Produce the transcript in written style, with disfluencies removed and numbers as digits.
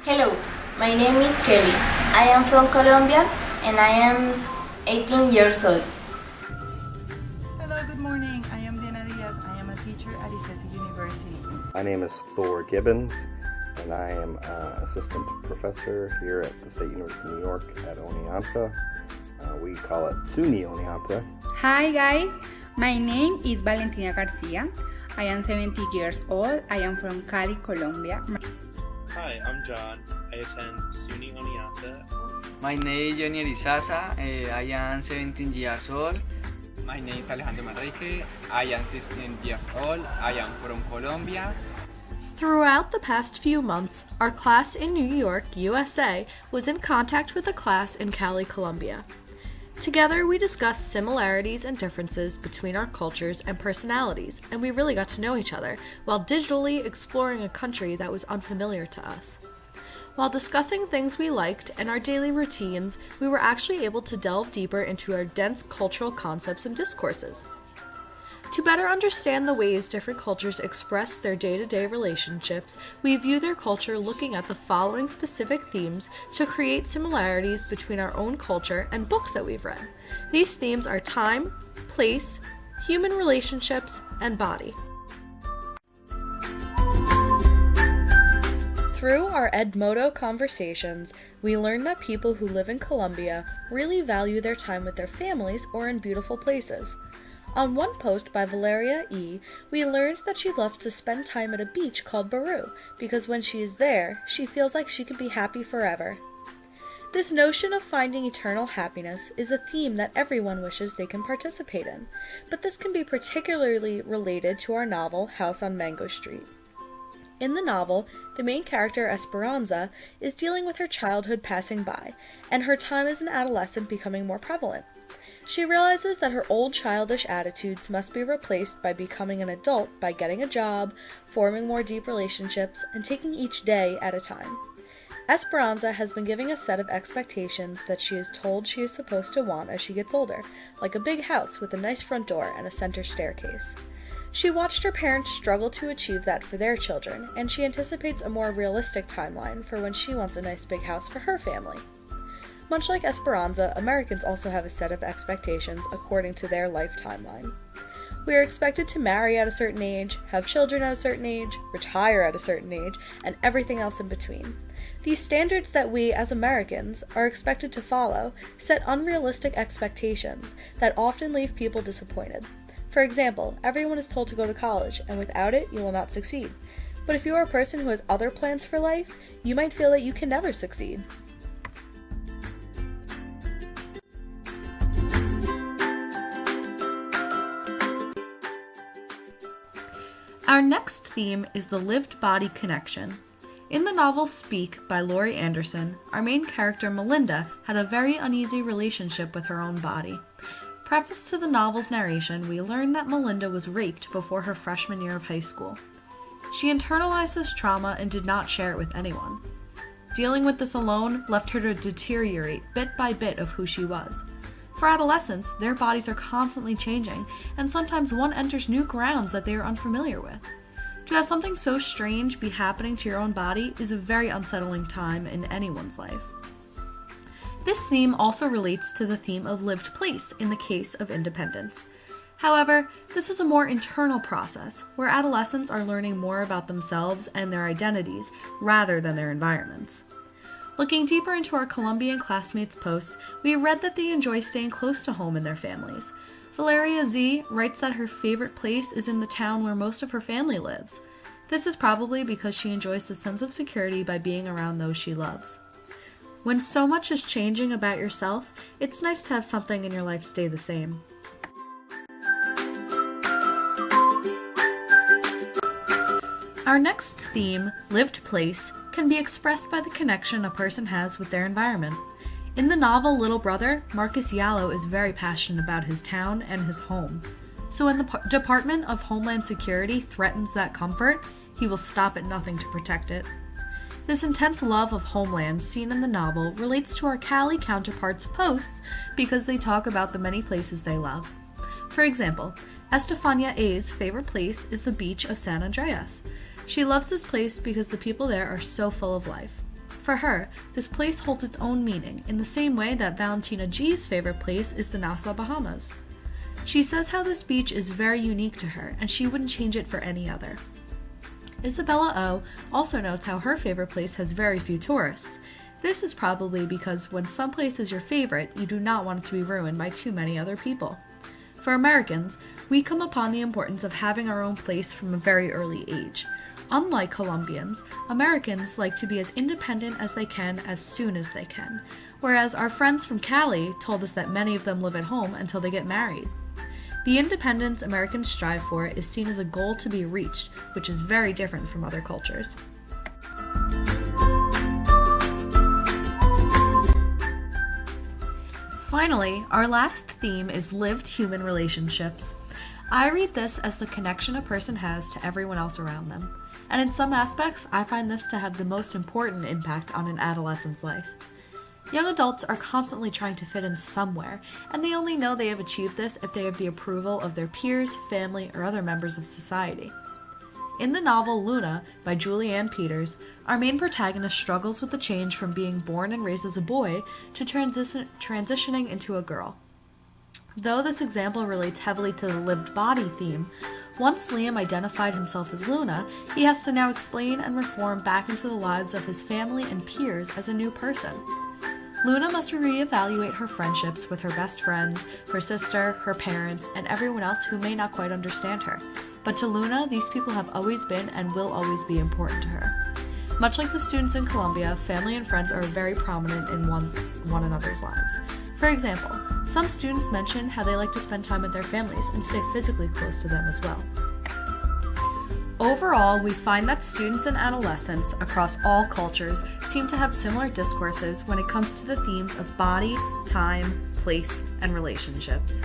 Hello, my name is Kelly. I am from Colombia and I am 18 years old. Hello, good morning. I am Diana Diaz. I am a teacher at University. My name is Thor Gibbons, and I am assistant professor here at the State University of New York at Oneonta. We call it SUNY Oneonta. Hi guys, my name is Valentina Garcia. I am 17 years old. I am from Cali, Colombia. Hi, I'm John. I attend SUNY Oneonta. My name is Johnny Arizaza. I am 17 years old. My name is Alejandro Manrique. I am 16 years old. I am from Colombia. Throughout the past few months, our class in New York, USA, was in contact with a class in Cali, Colombia. Together, we discussed similarities and differences between our cultures and personalities, and we really got to know each other while digitally exploring a country that was unfamiliar to us. While discussing things we liked and our daily routines, we were actually able to delve deeper into our dense cultural concepts and discourses. To better understand the ways different cultures express their day-to-day relationships, we view their culture looking at the following specific themes to create similarities between our own culture and books that we've read. These themes are time, place, human relationships, and body. Through our Edmodo conversations, we learned that people who live in Colombia really value their time with their families or in beautiful places. On one post by Valeria E., we learned that she loves to spend time at a beach called Baru because when she is there, she feels like she can be happy forever. This notion of finding eternal happiness is a theme that everyone wishes they can participate in, but this can be particularly related to our novel House on Mango Street. In the novel, the main character Esperanza is dealing with her childhood passing by, and her time as an adolescent becoming more prevalent. She realizes that her old childish attitudes must be replaced by becoming an adult by getting a job, forming more deep relationships, and taking each day at a time. Esperanza has been given a set of expectations that she is told she is supposed to want as she gets older, like a big house with a nice front door and a center staircase. She watched her parents struggle to achieve that for their children, and she anticipates a more realistic timeline for when she wants a nice big house for her family. Much like Esperanza, Americans also have a set of expectations according to their life timeline. We are expected to marry at a certain age, have children at a certain age, retire at a certain age, and everything else in between. These standards that we, as Americans, are expected to follow set unrealistic expectations that often leave people disappointed. For example, everyone is told to go to college, and without it, you will not succeed. But if you are a person who has other plans for life, you might feel that you can never succeed. Our next theme is the lived body connection. In the novel Speak by Laurie Anderson, our main character Melinda had a very uneasy relationship with her own body. Preface to the novel's narration, we learn that Melinda was raped before her freshman year of high school. She internalized this trauma and did not share it with anyone. Dealing with this alone left her to deteriorate bit by bit of who she was. For adolescents, their bodies are constantly changing, and sometimes one enters new grounds that they are unfamiliar with. To have something so strange be happening to your own body is a very unsettling time in anyone's life. This theme also relates to the theme of lived place in the case of independence. However, this is a more internal process, where adolescents are learning more about themselves and their identities rather than their environments. Looking deeper into our Colombian classmates' posts, we read that they enjoy staying close to home in their families. Valeria Z writes that her favorite place is in the town where most of her family lives. This is probably because she enjoys the sense of security by being around those she loves. When so much is changing about yourself, it's nice to have something in your life stay the same. Our next theme, lived place, can be expressed by the connection a person has with their environment. In the novel Little Brother, Marcus Yallo is very passionate about his town and his home. So when the Department of Homeland Security threatens that comfort, he will stop at nothing to protect it. This intense love of homeland seen in the novel relates to our CALI counterparts' posts because they talk about the many places they love. For example, Estefania A's favorite place is the beach of San Andreas. She loves this place because the people there are so full of life. For her, this place holds its own meaning in the same way that Valentina G's favorite place is the Nassau Bahamas. She says how this beach is very unique to her and she wouldn't change it for any other. Isabella O also notes how her favorite place has very few tourists. This is probably because when some place is your favorite, you do not want it to be ruined by too many other people. For Americans, we come upon the importance of having our own place from a very early age. Unlike Colombians, Americans like to be as independent as they can as soon as they can, whereas our friends from CALI told us that many of them live at home until they get married. The independence Americans strive for is seen as a goal to be reached, which is very different from other cultures. Finally, our last theme is lived human relationships. I read this as the connection a person has to everyone else around them, and in some aspects, I find this to have the most important impact on an adolescent's life. Young adults are constantly trying to fit in somewhere, and they only know they have achieved this if they have the approval of their peers, family, or other members of society. In the novel Luna by Julie Ann Peters, our main protagonist struggles with the change from being born and raised as a boy to transitioning into a girl. Though this example relates heavily to the lived body theme, once Liam identified himself as Luna, he has to now explain and reform back into the lives of his family and peers as a new person. Luna must reevaluate her friendships with her best friends, her sister, her parents, and everyone else who may not quite understand her. But to Luna, these people have always been and will always be important to her. Much like the students in Colombia, family and friends are very prominent in one another's lives. For example, some students mention how they like to spend time with their families and stay physically close to them as well. Overall, we find that students and adolescents across all cultures seem to have similar discourses when it comes to the themes of body, time, place, and relationships.